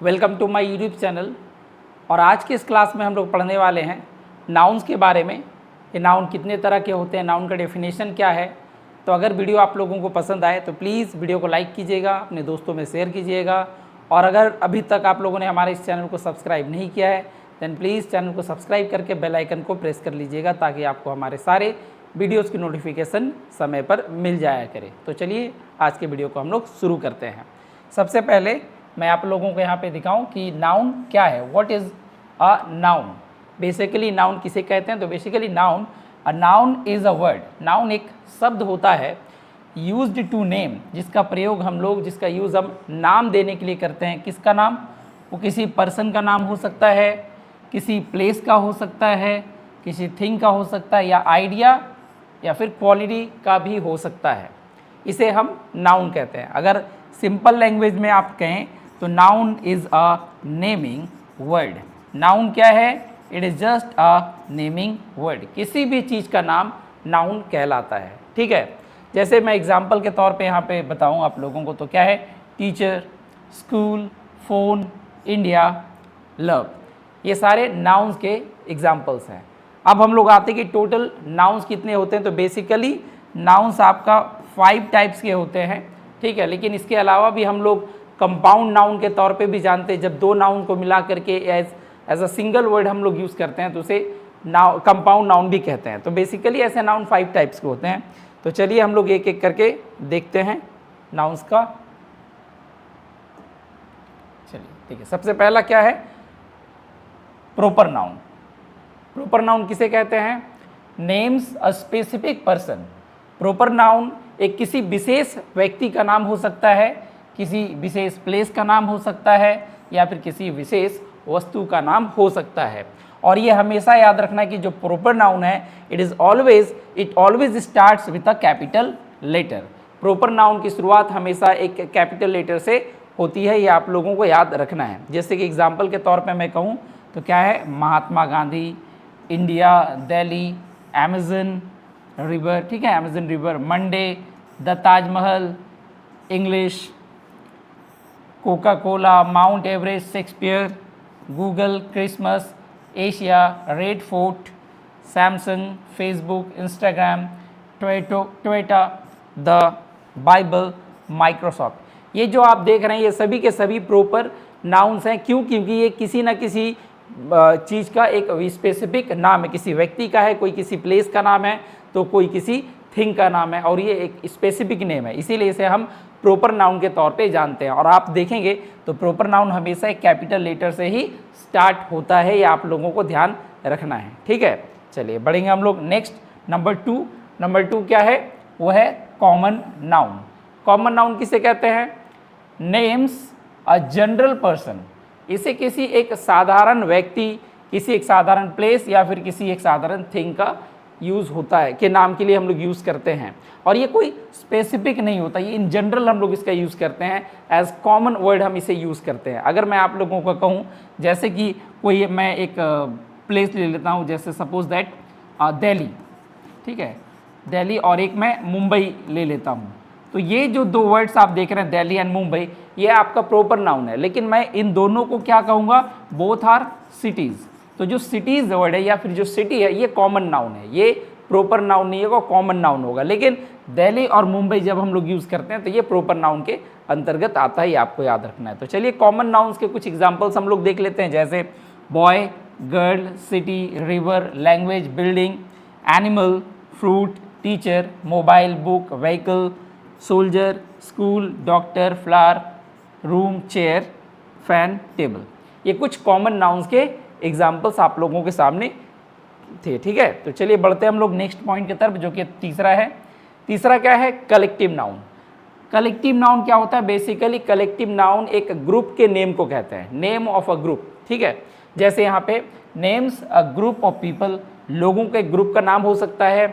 Welcome to my YouTube channel. और आज के इस क्लास में हम लोग पढ़ने वाले हैं नाउन्स के बारे में कि नाउन कितने तरह के होते हैं, नाउन का डेफिनेशन क्या है। तो अगर वीडियो आप लोगों को पसंद आए तो प्लीज़ वीडियो को लाइक कीजिएगा, अपने दोस्तों में शेयर कीजिएगा। और अगर अभी तक आप लोगों ने हमारे इस चैनल को सब्सक्राइब नहीं किया है दैन प्लीज़ चैनल को सब्सक्राइब करके बेल आइकन को प्रेस कर लीजिएगा ताकि आपको हमारे सारे वीडियोज़ की नोटिफिकेशन समय पर मिल जाया करे। तो चलिए आज के वीडियो को हम लोग शुरू करते हैं। सबसे पहले मैं आप लोगों को यहाँ पे दिखाऊं कि नाउन क्या है। What is a noun. Basically noun किसे कहते हैं, तो basically a noun is a word. Noun एक शब्द होता है यूज्ड टू नेम, जिसका प्रयोग हम लोग, जिसका यूज़ हम नाम देने के लिए करते हैं। किसका नाम? वो किसी पर्सन का नाम हो सकता है, किसी प्लेस का हो सकता है, किसी थिंग का हो सकता है, या आइडिया या फिर क्वालिटी का भी हो सकता है। इसे हम नाउन कहते हैं। अगर सिंपल लैंग्वेज में आप कहें तो noun is a naming word. Noun क्या है? It is just a naming word. किसी भी चीज़ का नाम नाउन कहलाता है। ठीक है, जैसे मैं एग्जांपल के तौर पे यहाँ पे बताऊँ आप लोगों को तो क्या है? Teacher, school, phone, India, love, ये सारे नाउन्स के एग्जाम्पल्स हैं। अब हम लोग आते हैं कि टोटल नाउन्स कितने होते हैं। तो बेसिकली नाउन्स आपका 5 टाइप्स के होते हैं। ठीक है, लेकिन इसके अलावा भी हम लोग कंपाउंड नाउन के तौर पे भी जानते हैं। जब दो नाउन को मिला करके एज अ सिंगल वर्ड हम लोग यूज़ करते हैं तो उसे कंपाउंड नाउन भी कहते हैं। तो बेसिकली ऐसे नाउन 5 टाइप्स के होते हैं। तो चलिए हम लोग एक एक करके देखते हैं नाउन्स का। चलिए ठीक है, सबसे पहला क्या है? Proper noun. प्रॉपर नाउन किसे कहते हैं? Names a specific person. Proper noun एक किसी विशेष व्यक्ति का नाम हो सकता है, किसी विशेष प्लेस का नाम हो सकता है, या फिर किसी विशेष वस्तु का नाम हो सकता है। और ये हमेशा याद रखना कि जो प्रॉपर नाउन है it always starts with a capital letter. Proper noun की शुरुआत हमेशा एक कैपिटल लेटर से होती है, ये आप लोगों को याद रखना है। जैसे कि एग्जाम्पल के तौर पर मैं कहूँ तो क्या है? Mahatma Gandhi, India, Delhi, Amazon river, ठीक है, Amazon river, Monday, the Taj Mahal, English, Coca Cola, Mount Everest, Shakespeare, Google, Christmas, Asia, Red Fort, Samsung, Facebook, Instagram, Toyota, the Bible, Microsoft. ये जो आप देख रहे हैं ये सभी के सभी प्रॉपर नाउन्स हैं। क्यों? क्योंकि ये किसी न किसी चीज़ का एक स्पेसिफिक नाम है। किसी व्यक्ति का है, कोई किसी प्लेस का नाम है, तो कोई किसी थिंग का नाम है, और ये एक स्पेसिफिक नेम है, इसीलिए इसे हम प्रॉपर नाउन के तौर पे जानते हैं। और आप देखेंगे तो प्रॉपर नाउन हमेशा एक कैपिटल लेटर से ही स्टार्ट होता है, ये आप लोगों को ध्यान रखना है। ठीक है, चलिए बढ़ेंगे हम लोग नेक्स्ट नंबर टू क्या है? वो है कॉमन नाउन। कॉमन नाउन किसे कहते हैं? Names a general person. इसे किसी एक साधारण व्यक्ति, किसी एक साधारण प्लेस या फिर किसी एक साधारण थिंग का यूज़ होता है, के नाम के लिए हम लोग यूज़ करते हैं। और ये कोई स्पेसिफिक नहीं होता, ये इन जनरल हम लोग इसका यूज़ करते हैं, एज कॉमन वर्ड हम इसे यूज़ करते हैं। अगर मैं आप लोगों को कहूँ जैसे कि कोई, मैं एक प्लेस ले लेता हूँ, जैसे सपोज दैट दिल्ली, ठीक है, दिल्ली, और एक मैं मुंबई ले लेता हूँ। तो ये जो दो वर्ड्स आप देख रहे हैं दिल्ली एंड मुंबई, ये आपका प्रॉपर नाउन है। लेकिन मैं इन दोनों को क्या कहूँगा? Both are cities. तो जो सिटीज़ वर्ड है या फिर जो सिटी है ये कॉमन नाउन है, ये प्रॉपर नाउन नहीं होगा, कॉमन नाउन होगा। लेकिन दिल्ली और मुंबई जब हम लोग यूज़ करते हैं तो ये प्रॉपर नाउन के अंतर्गत आता है, ये आपको याद रखना है। तो चलिए कॉमन नाउन्स के कुछ एग्जांपल्स हम लोग देख लेते हैं, जैसे boy, girl, city, river, language, building, animal, fruit, teacher, mobile, book, vehicle, soldier, school, doctor, flower, room, chair, fan, table. ये कुछ कॉमन नाउन्स के एग्जाम्पल्स आप लोगों के सामने थे। ठीक है, तो चलिए बढ़ते हैं हम लोग नेक्स्ट पॉइंट की तरफ, जो कि तीसरा है। तीसरा क्या है? Collective noun. कलेक्टिव नाउन क्या होता है? बेसिकली कलेक्टिव नाउन एक ग्रुप के नेम को कहते हैं, नेम ऑफ अ ग्रुप। ठीक है, जैसे यहाँ पे names a group of people, लोगों के ग्रुप का नाम हो सकता है,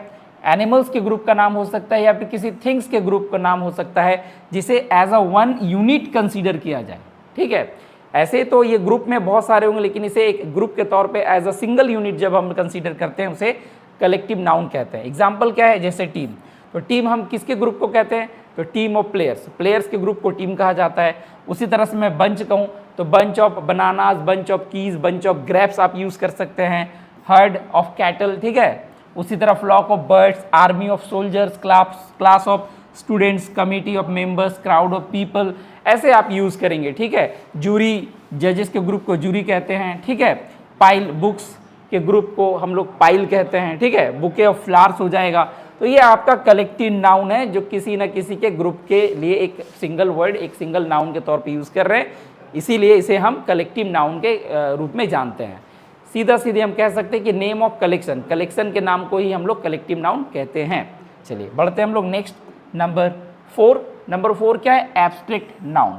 एनिमल्स के ग्रुप का नाम हो सकता है, या फिर किसी थिंग्स के ग्रुप का नाम हो सकता है, जिसे as a one unit consider किया जाए। ठीक है, ऐसे तो ये ग्रुप में बहुत सारे होंगे, लेकिन इसे एक ग्रुप के तौर पे एज अ सिंगल यूनिट जब हम कंसीडर करते हैं उसे कलेक्टिव नाउन कहते हैं। एग्जाम्पल क्या है? जैसे टीम। तो टीम हम किसके ग्रुप को कहते हैं? तो टीम ऑफ प्लेयर्स, प्लेयर्स के ग्रुप को टीम कहा जाता है। उसी तरह से मैं बंच कहूँ तो bunch of bananas, bunch of keys, bunch of grapes आप यूज़ कर सकते हैं। हर्ड ऑफ कैटल, ठीक है। उसी तरह flock of birds, army of soldiers, class of students, committee of members, crowd of people, ऐसे आप यूज़ करेंगे, ठीक है। जूरी, जजेस के ग्रुप को जूरी कहते हैं, ठीक है। पाइल, बुक्स के ग्रुप को हम लोग पाइल कहते हैं, ठीक है। बुके ऑफ फ्लावर्स हो जाएगा। तो ये आपका कलेक्टिव नाउन है जो किसी न किसी के ग्रुप के लिए एक सिंगल वर्ड, एक सिंगल नाउन के तौर पे यूज़ कर रहे हैं, इसीलिए इसे हम कलेक्टिव नाउन के रूप में जानते हैं। सीधा सीधे हम कह सकते हैं कि नेम ऑफ कलेक्शन, कलेक्शन के नाम को ही हम लोग कलेक्टिव नाउन कहते हैं। चलिए बढ़ते हैं हम लोग नेक्स्ट नंबर 4। नंबर 4 क्या है? Abstract noun.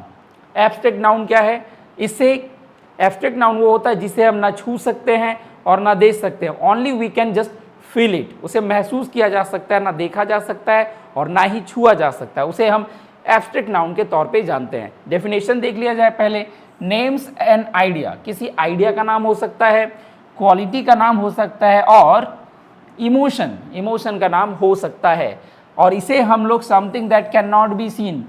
एब्स्ट्रैक्ट नाउन क्या है? इससे एब्स्ट्रैक्ट नाउन वो होता है जिसे हम ना छू सकते हैं और ना देख सकते हैं, only we can just feel it, उसे महसूस किया जा सकता है, ना देखा जा सकता है और ना ही छुआ जा सकता है, उसे हम एब्स्ट्रैक्ट नाउन के तौर पे जानते हैं। डेफिनेशन देख लिया जाए पहले। नेम्स एन आइडिया, किसी आइडिया का नाम हो सकता है, क्वालिटी का नाम हो सकता है और इमोशन का नाम हो सकता है। और इसे हम लोग something that can not be seen,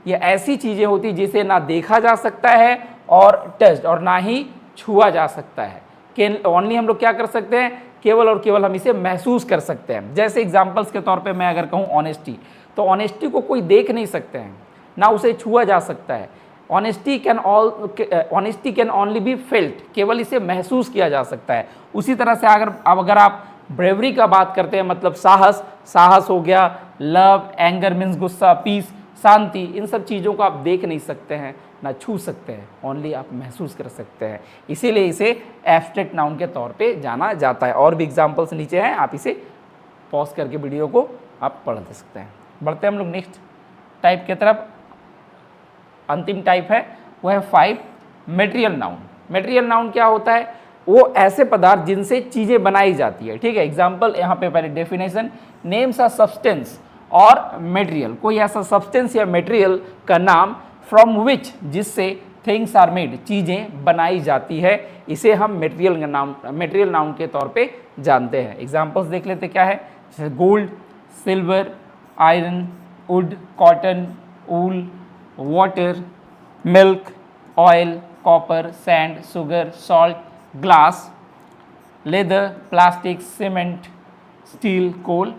ये ऐसी चीज़ें होती जिसे ना देखा जा सकता है और टच्ड और ना ही छुआ जा सकता है, कि ओनली हम लोग क्या कर सकते हैं, केवल और केवल हम इसे महसूस कर सकते हैं। जैसे एग्जाम्पल्स के तौर पे मैं अगर कहूँ ऑनेस्टी, तो ऑनेस्टी को कोई देख नहीं सकते हैं, ना उसे छुआ जा सकता है। Honesty can only be felt, केवल इसे महसूस किया जा सकता है। उसी तरह से अगर आप ब्रेवरी का बात करते हैं, मतलब साहस हो गया, लव, एंगर मीन्स गुस्सा, पीस शांति, इन सब चीज़ों को आप देख नहीं सकते हैं, ना छू सकते हैं, ओनली आप महसूस कर सकते हैं, इसीलिए इसे एब्स्ट्रैक्ट नाउन के तौर पे जाना जाता है। और भी एग्जांपल्स नीचे हैं, आप इसे पॉज करके वीडियो को आप पढ़ सकते हैं। बढ़ते हैं हम लोग नेक्स्ट टाइप की तरफ। अंतिम टाइप है वो है 5 मटेरियल नाउन। मटेरियल नाउन क्या होता है? वो ऐसे पदार्थ जिनसे चीज़ें बनाई जाती है, ठीक है। एग्जाम्पल यहाँ पे पहले डेफिनेशन, नेम्स अ सब्सटेंस और मटेरियल, कोई ऐसा सब्सटेंस या मटेरियल का नाम फ्रॉम विच, जिससे थिंग्स आर मेड, चीज़ें बनाई जाती है, इसे हम मटेरियल नाउन के तौर पे जानते हैं। एग्जाम्पल्स देख लेते क्या है, जैसे gold, silver, iron, wood, cotton, wool, water, milk, oil, copper, sand, sugar, salt, glass, leather, plastic, cement, steel, coal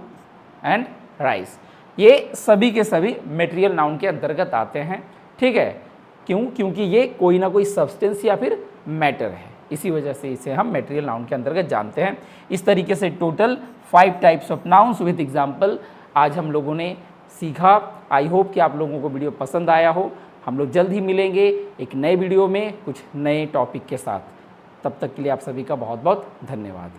and rice. ये सभी के सभी मटेरियल नाउन के अंतर्गत आते हैं, ठीक है। क्योंकि ये कोई ना कोई सब्सटेंस या फिर मैटर है, इसी वजह से इसे हम मटेरियल नाउन के अंतर्गत जानते हैं। इस तरीके से total 5 types of nouns with example आज हम लोगों ने सीखा। आई होप कि आप लोगों को वीडियो पसंद आया हो। हम लोग जल्द ही मिलेंगे एक नए वीडियो में कुछ नए टॉपिक के साथ। तब तक के लिए आप सभी का बहुत बहुत धन्यवाद।